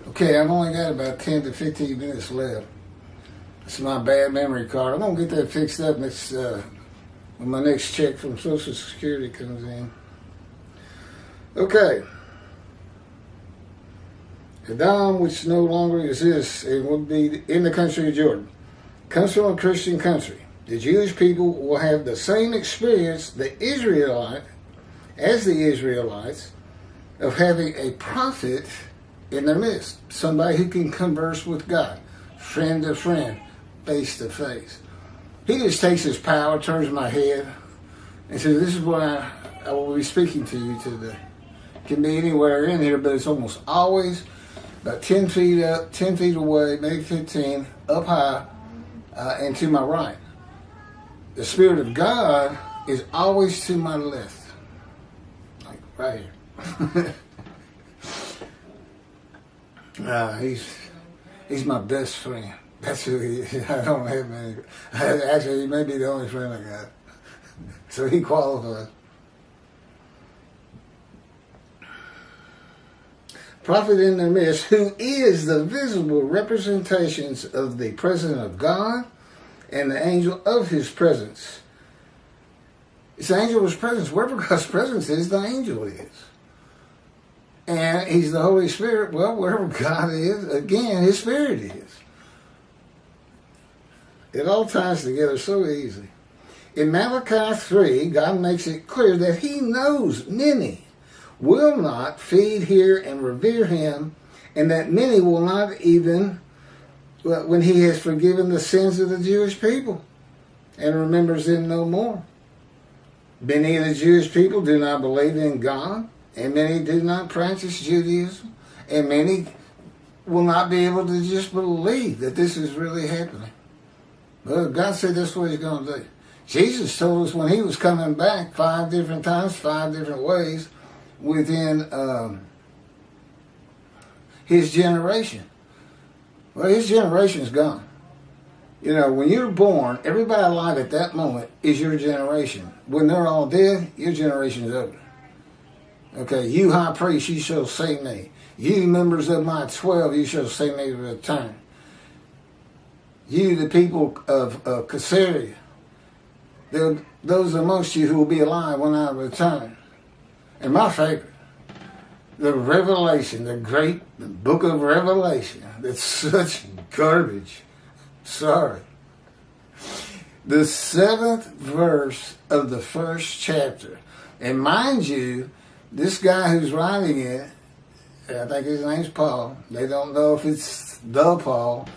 Okay, I've only got about 10 to 15 minutes left. It's my bad memory card. I'm going to get that fixed up when my next check from Social Security comes in. Okay. Edom, which no longer exists and will be in the country of Jordan, comes from a Christian country. The Jewish people will have the same experience as the Israelites of having a prophet in their midst, somebody who can converse with God, friend to friend, face to face. He just takes his power, turns my head, and says, "This is what I will be speaking to you today." It can be anywhere in here, but it's almost always about 10 feet up, 10 feet away, maybe 15, up high, and to my right. The Spirit of God is always to my left, like right here. He's my best friend. That's who he is. I don't have many. Actually, he may be the only friend I got. So he qualifies. Prophet in their midst, who is the visible representations of the presence of God and the angel of his presence. It's the angel of his presence. Wherever God's presence is, the angel is. And he's the Holy Spirit. Well, wherever God is, again, his Spirit is. It all ties together so easy. In Malachi 3, God makes it clear that he knows many will not feed, hear, and revere him, and that many will not even, when he has forgiven the sins of the Jewish people and remembers them no more. Many of the Jewish people do not believe in God, and many do not practice Judaism, and many will not be able to just believe that this is really happening. But God said that's what he's going to do. Jesus told us when he was coming back 5 different times, 5 different ways within his generation. Well, his generation's gone. You know, when you're born, everybody alive at that moment is your generation. When they're all dead, your generation's over. Okay, you high priest, you shall see me. You members of my 12, you shall see me return. You, the people of Caesarea, those amongst you who will be alive when I return. And my favorite, the Revelation, the book of Revelation. That's such garbage. Sorry. The 7th verse of the 1st chapter. And mind you, this guy who's writing it, I think his name's Paul. They don't know if it's the Paul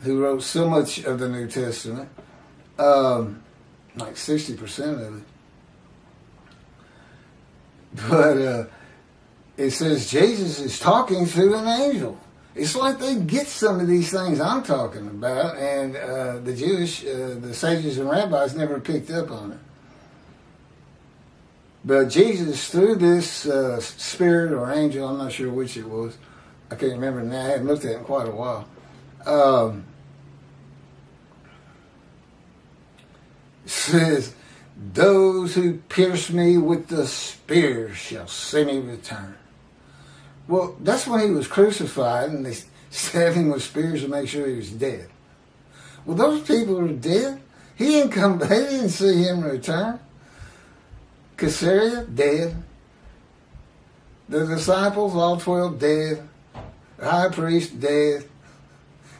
who wrote so much of the New Testament. Like 60% of it. But it says Jesus is talking through an angel. It's like they get some of these things I'm talking about, and the Jewish, the sages and rabbis never picked up on it. But Jesus, through this spirit or angel, I'm not sure which it was, I can't remember now, I haven't looked at it in quite a while, says, "Those who pierce me with the spear shall see me return." Well, that's when he was crucified and they stabbed him with spears to make sure he was dead. Well, those people are dead. He didn't come back. They didn't see him return. Caesarea, dead. The disciples, all 12, dead. The high priest, dead.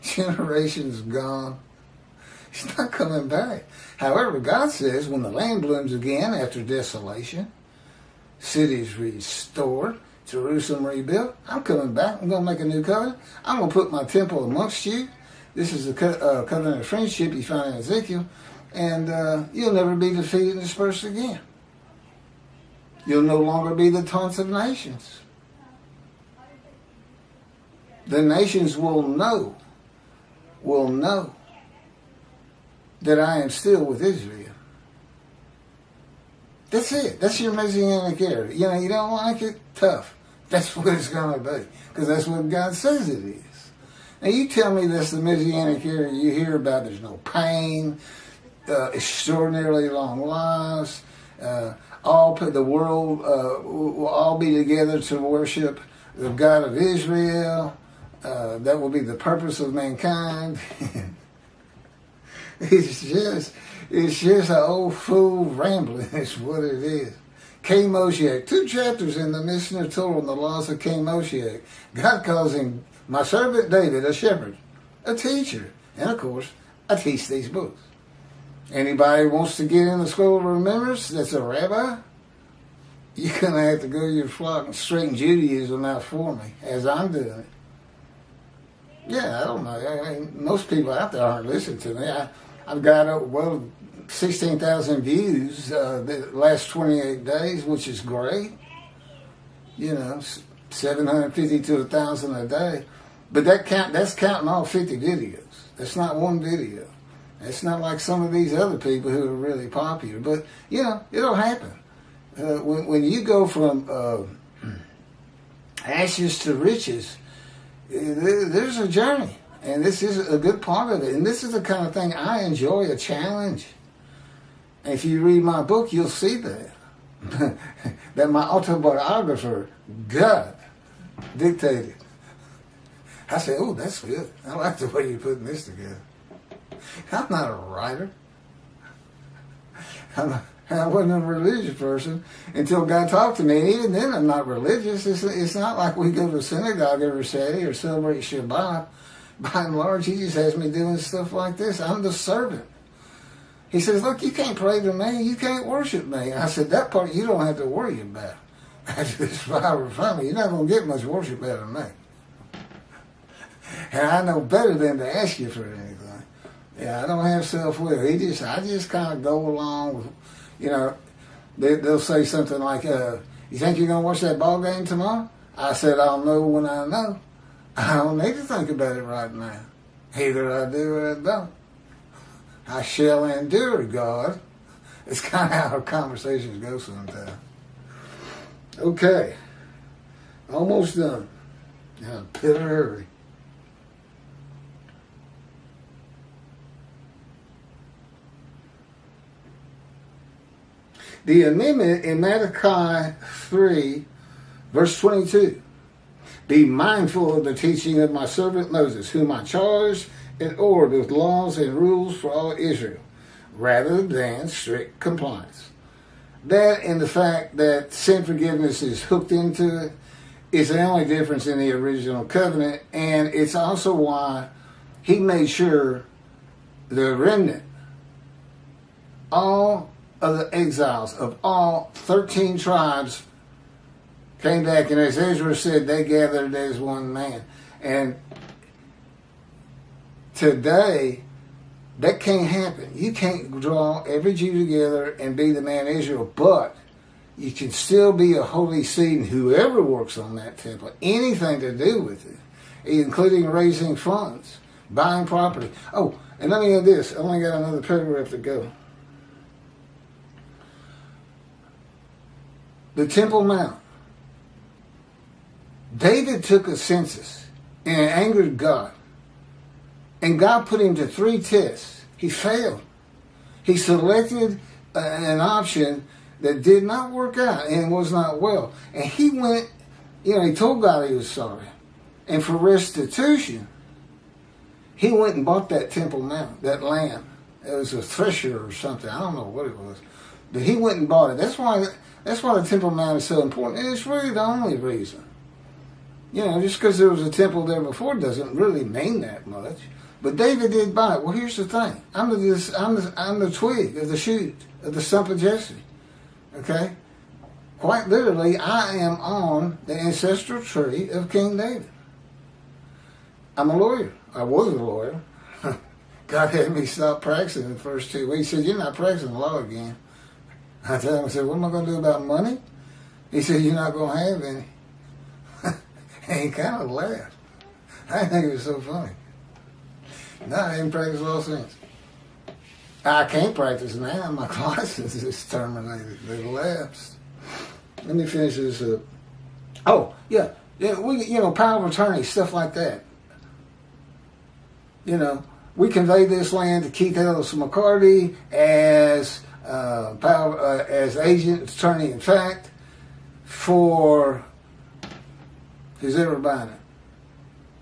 Generations gone. He's not coming back. However, God says when the land blooms again after desolation, cities restored, Jerusalem rebuilt, I'm coming back. I'm going to make a new covenant. I'm going to put my temple amongst you. This is the covenant of friendship you find in Ezekiel. And you'll never be defeated and dispersed again. You'll no longer be the taunts of nations. The nations will know that I am still with Israel. That's it. That's your messianic era. You know, you don't like it? Tough. That's what it's going to be. Because that's what God says it is. Now you tell me that's the messianic era you hear about. There's no pain, extraordinarily long lives, the world will all be together to worship the God of Israel. That will be the purpose of mankind. It's just an old fool rambling. It's what it is. King Moshiach. 2 chapters in the Mishnah Torah on the laws of King Moshiach. God calls him, my servant David, a shepherd, a teacher. And of course, I teach these books. Anybody wants to get in the scroll of remembrance that's a rabbi, you're going to have to go to your flock and straighten Judaism out for me, as I'm doing it. Yeah, I don't know. I mean, most people out there aren't listening to me. I've got, 16,000 views the last 28 days, which is great. 750 to 1,000 a day. But that's counting all 50 videos. That's not one video. It's not like some of these other people who are really popular. But, it'll happen. When you go from ashes to riches, there's a journey. And this is a good part of it. And this is the kind of thing I enjoy, a challenge. And if you read my book, you'll see that. That my autobiographer, God, dictated. I said, oh, that's good. I like the way you're putting this together. I'm not a writer. I wasn't a religious person until God talked to me. And even then, I'm not religious. It's not like we go to synagogue every Saturday or celebrate Shabbat. By and large, he just has me doing stuff like this. I'm the servant. He says, look, you can't pray to me. You can't worship me. I said, that part you don't have to worry about. That's just fire from me. You're not going to get much worship out of me. And I know better than to ask you for anything. Yeah, I don't have self-will. I just kind of go along with, they'll say something like, you think you're going to watch that ball game tomorrow? I said, I'll know when I know. I don't need to think about it right now. Either I do or I don't. I shall endure, God. It's kind of how our conversations go sometimes. Okay. Almost done. In a bit of a hurry. The amendment in Malachi 3, verse 22. Be mindful of the teaching of my servant Moses, whom I charged and ordered with laws and rules for all Israel, rather than strict compliance. That and the fact that sin forgiveness is hooked into it is the only difference in the original covenant, and it's also why he made sure the remnant, all of the exiles of all 13 tribes came back, and as Ezra said, they gathered as one man. And today, that can't happen. You can't draw every Jew together and be the man Israel, but you can still be a holy seed, and whoever works on that temple, anything to do with it, including raising funds, buying property. Oh, and let me add this. I only got another paragraph to go. The Temple Mount. David took a census and it angered God. And God put him to 3 tests. He failed. He selected an option that did not work out and was not well. And he went, he told God he was sorry. And for restitution, he went and bought that Temple Mount, that land. It was a thresher or something. I don't know what it was. But he went and bought it. That's why the Temple Mount is so important. And it's really the only reason. Just because there was a temple there before doesn't really mean that much. But David did buy it. Well, here's the thing. I'm the twig of the shoot, of the stump of Jesse. Okay? Quite literally, I am on the ancestral tree of King David. I'm a lawyer. I was a lawyer. God had me stop practicing the first 2 weeks. He said, you're not practicing law again. I told him, I said, what am I going to do about money? He said, you're not going to have any. And he kind of laughed. I think it was so funny. No, I haven't practiced law since. I can't practice now. My license is terminated. They lapsed. Let me finish this up. Oh, yeah. Power of attorney, stuff like that. We conveyed this land to Keith Ellis McCarty as as agent, attorney in fact, for who's ever buying it.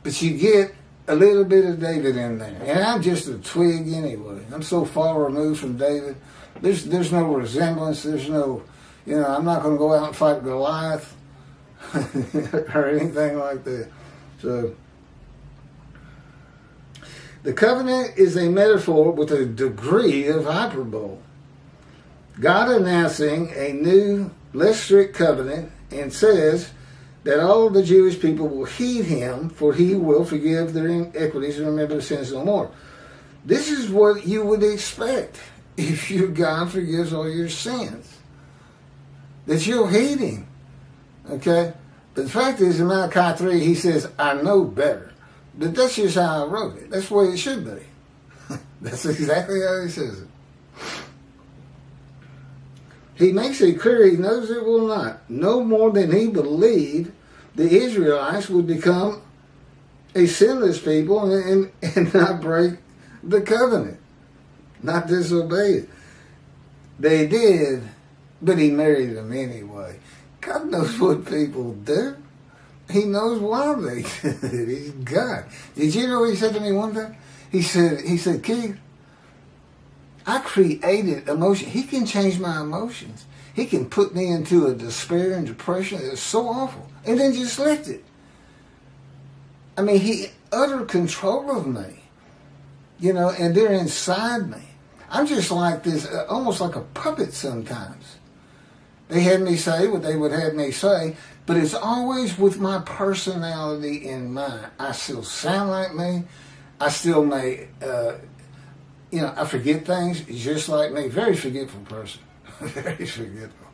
But you get a little bit of David in there. And I'm just a twig anyway. I'm so far removed from David. There's no resemblance. There's no, I'm not going to go out and fight Goliath or anything like that. So, the covenant is a metaphor with a degree of hyperbole. God announcing a new, less strict covenant, and says that all of the Jewish people will heed him, for he will forgive their iniquities and remember their sins no more. This is what you would expect if your God forgives all your sins. That you'll heed him. Okay? But the fact is, in Malachi 3, he says, I know better. But that's just how I wrote it. That's the way it should be. That's exactly how he says it. He makes it clear he knows it will not. No more than he believed the Israelites would become a sinless people and not break the covenant. Not disobey it. They did, but he married them anyway. God knows what people do. He knows why they did it. He's God. Did you know what he said to me one day? He said, Keith, I created emotion. He can change my emotions. He can put me into a despair and depression that's so awful. And then just lift it. I mean, he utter control of me. And they're inside me. I'm just like this, almost like a puppet sometimes. They had me say what they would have me say, but it's always with my personality in mind. I still sound like me. I still may, I forget things just like me. Very forgetful person. Very forgetful.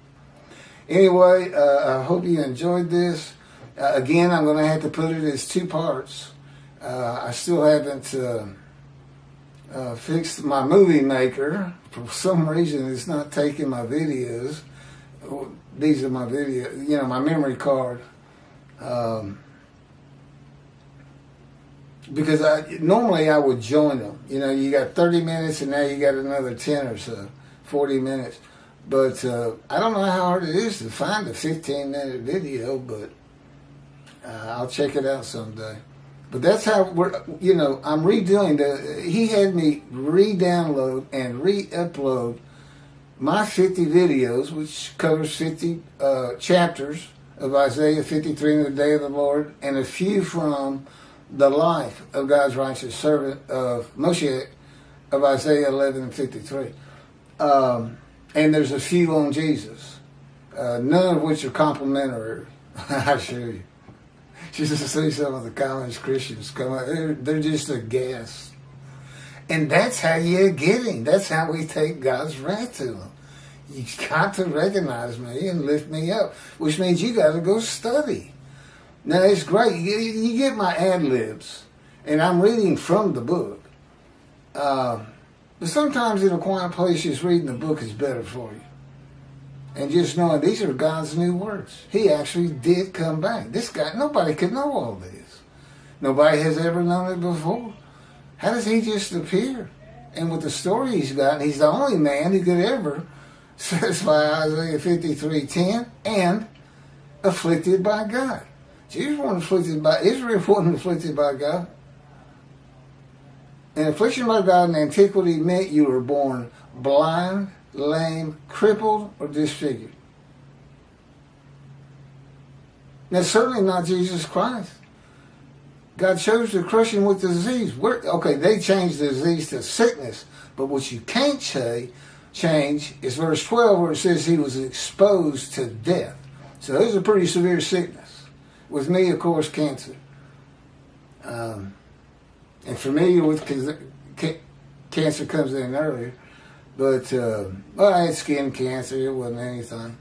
Anyway, I hope you enjoyed this. Again, I'm going to have to put it as 2 parts. I still haven't fixed my movie maker. For some reason, it's not taking my videos. These are my videos, my memory card. Because normally I would join them. You got 30 minutes and now you got another 10 or so, 40 minutes. But I don't know how hard it is to find a 15-minute video, but I'll check it out someday. But that's how I'm redoing he had me re-download and re-upload my 50 videos, which covers 50 chapters of Isaiah 53 in the day of the Lord, and a few from the life of God's righteous servant of Moshe of Isaiah 11 and 53. And there's a few on Jesus, none of which are complimentary. I assure you. Just to see some of the college Christians come out, they're just a gas. And that's how you get him. That's how we take God's wrath to him. You got to recognize me and lift me up, which means you got to go study. Now, it's great. You get my ad-libs, and I'm reading from the book. But sometimes in a quiet place, just reading the book is better for you. And just knowing these are God's new words. He actually did come back. This guy, nobody could know all this. Nobody has ever known it before. How does he just appear? And with the story he's got, he's the only man who could ever satisfy Isaiah 53:10 and afflicted by God. Jesus wasn't afflicted by, Israel wasn't afflicted by God. And affliction by God in antiquity meant you were born blind, lame, crippled, or disfigured. That's certainly not Jesus Christ. God chose to crush him with disease. They changed the disease to sickness, but what you can't change is verse 12 where it says he was exposed to death. So it was a pretty severe sickness. With me, of course, cancer. And familiar with cancer comes in earlier. But, I had skin cancer. It wasn't anything.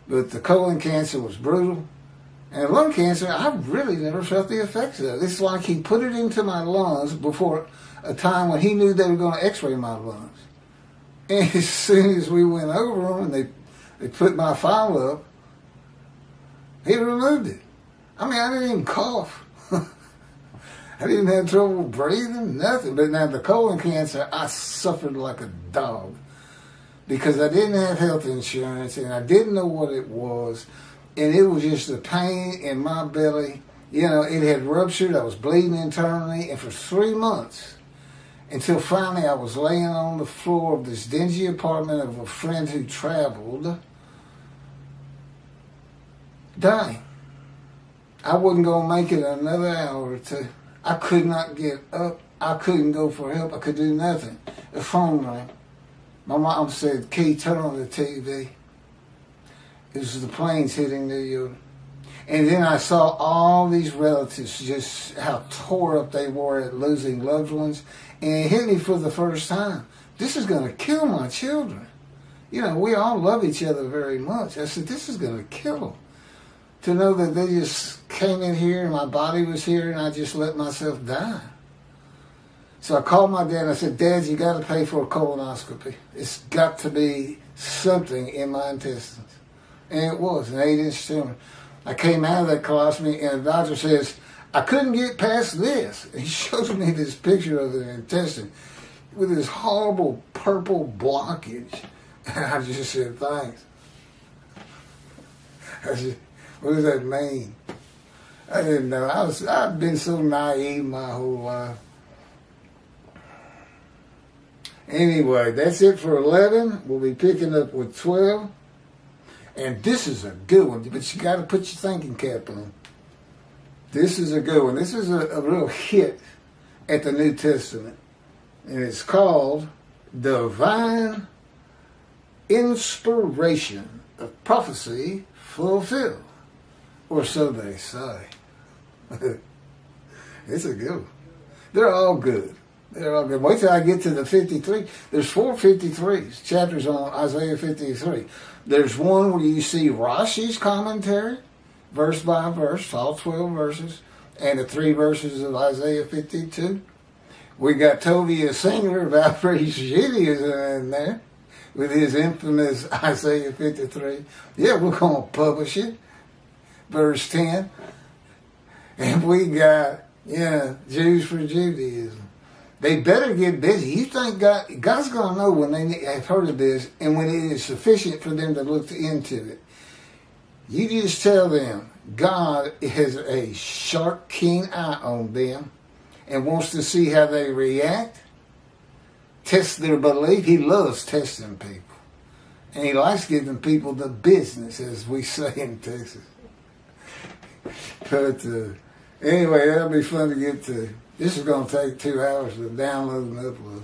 But the colon cancer was brutal. And lung cancer, I really never felt the effects of it. It's like he put it into my lungs before a time when he knew they were going to x-ray my lungs. And as soon as we went over them and they put my file up, he removed it. I mean, I didn't even cough. I didn't have trouble breathing, nothing. But now the colon cancer, I suffered like a dog because I didn't have health insurance and I didn't know what it was. And it was just a pain in my belly You know, it had ruptured. I was bleeding internally. And for 3 months, until finally I was laying on the floor of this dingy apartment of a friend who traveled, dying. I wasn't going to make it another hour or two. I could not get up. I couldn't go for help. I could do nothing. The phone rang. My mom said, "Key, turn on the TV." It was the planes hitting New York. And then I saw all these relatives, just how tore up they were at losing loved ones. And it hit me for the first time. This is going to kill my children. You know, we all love each other very much. I said, this is going to kill them. To know that they just came in here and my body was here and I just let myself die. So I called my dad and I said, "Dad, you got to pay for a colonoscopy. It's got to be something in my intestines." And it was an 8-inch tumor. I came out of that colostomy and the doctor says, "I couldn't get past this." And he shows me this picture of the intestine with this horrible purple blockage. And I just said, "Thanks." I said, what does that mean? I didn't know. I've been so naive my whole life. Anyway, that's it for 11. We'll be picking up with 12. And this is a good one, but you got to put your thinking cap on. This is a good one. This is a real hit at the New Testament. And it's called Divine Inspiration of Prophecy Fulfilled. Or so they say. It's a good one. They're all good. They're all good. Wait till I get to the 53. There's 4 53s, chapters on Isaiah 53. There's one where you see Rashi's commentary, verse by verse, all 12 verses, and the 3 verses of Isaiah 52. We got Tovia Singer of Outraged Judaism in there with his infamous Isaiah 53. Yeah, we're going to publish it. Verse 10. And we got, Jews for Judaism. They better get busy. You think God's going to know when they have heard of this and when it is sufficient for them to look into it. You just tell them God has a sharp, keen eye on them and wants to see how they react, test their belief. He loves testing people. And he likes giving people the business, as we say in Texas. But anyway, that'll be fun to get to. This is going to take 2 hours to download and upload.